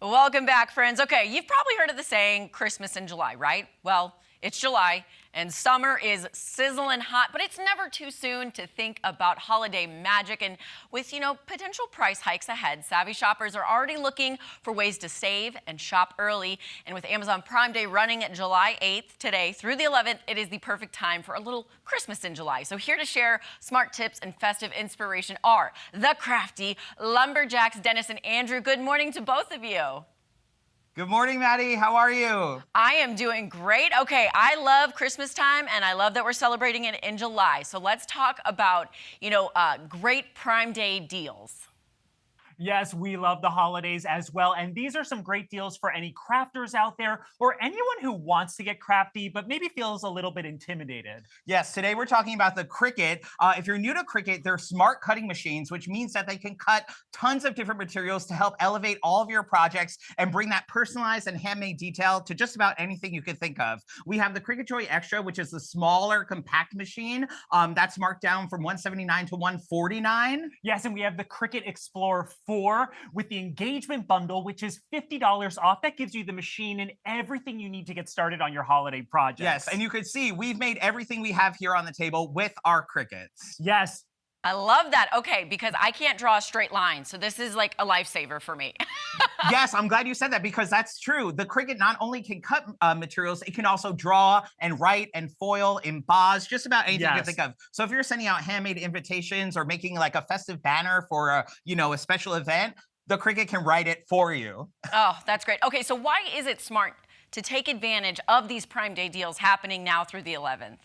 Welcome back, friends. Okay, you've probably heard of the saying Christmas in July, right? Well, it's July and summer is sizzling hot, but it's never too soon to think about holiday magic. And with, potential price hikes ahead, savvy shoppers are already looking for ways to save and shop early. And with Amazon Prime Day running at July 8th today through the 11th, it is the perfect time for a little Christmas in July. So here to share smart tips and festive inspiration are the crafty lumberjacks, Dennis and Andrew. Good morning to both of you. Good morning, Maddie. How are you? I am doing great. Okay, I love Christmas time, and I love that we're celebrating it in July. So let's talk about, great Prime Day deals. Yes, we love the holidays as well. And these are some great deals for any crafters out there or anyone who wants to get crafty, but maybe feels a little bit intimidated. Yes, today we're talking about the Cricut. If you're new to Cricut, they're smart cutting machines, which means that they can cut tons of different materials to help elevate all of your projects and bring that personalized and handmade detail to just about anything you could think of. We have the Cricut Joy Extra, which is the smaller, compact machine. That's marked down from $179 to $149. Yes, and we have the Cricut Explorer 4 with the engagement bundle, which is $50 off. That gives you the machine and everything you need to get started on your holiday projects. Yes, and you can see we've made everything we have here on the table with our Cricuts. Yes. I love that. Okay, because I can't draw a straight line, so this is like a lifesaver for me. Yes, I'm glad you said that because that's true. The Cricut not only can cut materials, it can also draw and write and foil, emboss, just about anything you can think of. So if you're sending out handmade invitations or making like a festive banner for a special event, the Cricut can write it for you. Oh, that's great. Okay, so why is it smart to take advantage of these Prime Day deals happening now through the 11th?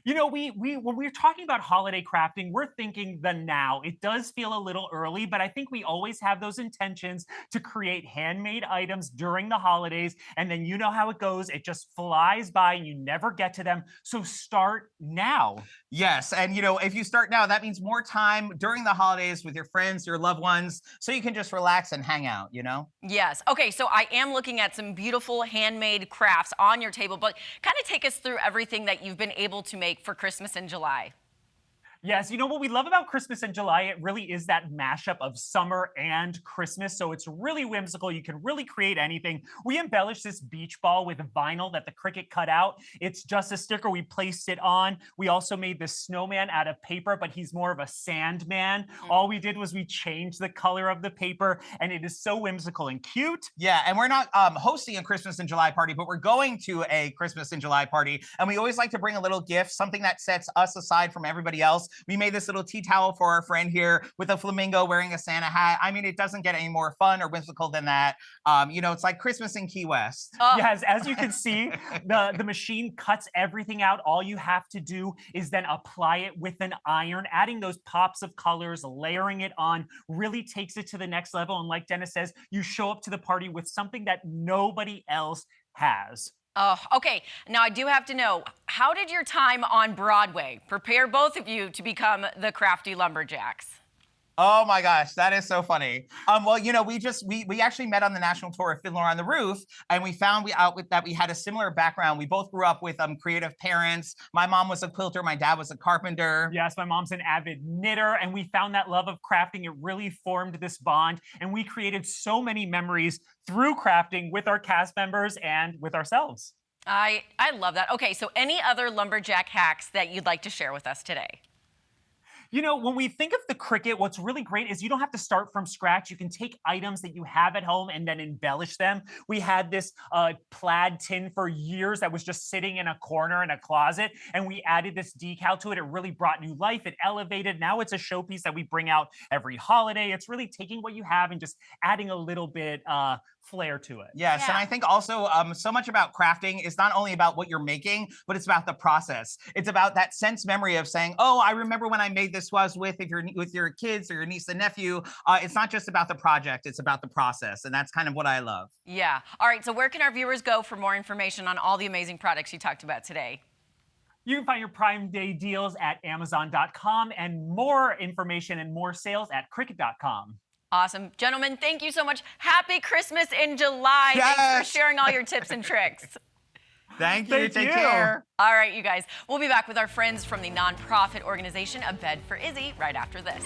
We when we're talking about holiday crafting, we're thinking the now. It does feel a little early, but I think we always have those intentions to create handmade items during the holidays. And then you know how it goes. It just flies by and you never get to them. So start now. Yes. And, if you start now, that means more time during the holidays with your friends, your loved ones, so you can just relax and hang out, Yes. Okay, so I am looking at some beautiful handmade crafts on your table, but kind of take us through everything that you've been able to make for Christmas in July. Yes, what we love about Christmas in July, it really is that mashup of summer and Christmas. So it's really whimsical. You can really create anything. We embellished this beach ball with vinyl that the Cricut cut out. It's just a sticker. We placed it on. We also made this snowman out of paper, but he's more of a sand man. All we did was we changed the color of the paper, and it is so whimsical and cute. Yeah, and we're not hosting a Christmas in July party, but we're going to a Christmas in July party. And we always like to bring a little gift, something that sets us aside from everybody else. We made this little tea towel for our friend here with a flamingo wearing a Santa hat. I mean, it doesn't get any more fun or whimsical than that. It's like Christmas in Key West. Oh. Yes, as you can see, the machine cuts everything out. All you have to do is then apply it with an iron, adding those pops of colors, layering it on, really takes it to the next level. And like Dennis says, you show up to the party with something that nobody else has. Oh, okay. Now I do have to know, how did your time on Broadway prepare both of you to become the crafty lumberjacks? Oh my gosh, that is so funny. Well, we actually met on the national tour of Fiddler on the Roof, and we found that we had a similar background. We both grew up with creative parents. My mom was a quilter, my dad was a carpenter. Yes, my mom's an avid knitter, and we found that love of crafting. It really formed this bond, and we created so many memories through crafting with our cast members and with ourselves. I love that. Okay, so any other lumberjack hacks that you'd like to share with us today? When we think of the Cricut, what's really great is you don't have to start from scratch. You can take items that you have at home and then embellish them. We had this plaid tin for years that was just sitting in a corner in a closet, and we added this decal to it. It really brought new life. It elevated. Now it's a showpiece that we bring out every holiday. It's really taking what you have and just adding a little bit flair to it. Yes, yeah. And I think also so much about crafting is not only about what you're making, but it's about the process. It's about that sense memory of saying, oh, I remember when I made this was with your kids or your niece and nephew. It's not just about the project, it's about the process. And that's kind of what I love. Yeah. All right, so where can our viewers go for more information on all the amazing products you talked about today? You can find your Prime Day deals at Amazon.com and more information and more sales at Cricut.com. Awesome. Gentlemen, thank you so much. Happy Christmas in July. Yes. Thanks for sharing all your tips and tricks. Thank you. Take care. All right, you guys. We'll be back with our friends from the nonprofit organization A Bed for Izzy right after this.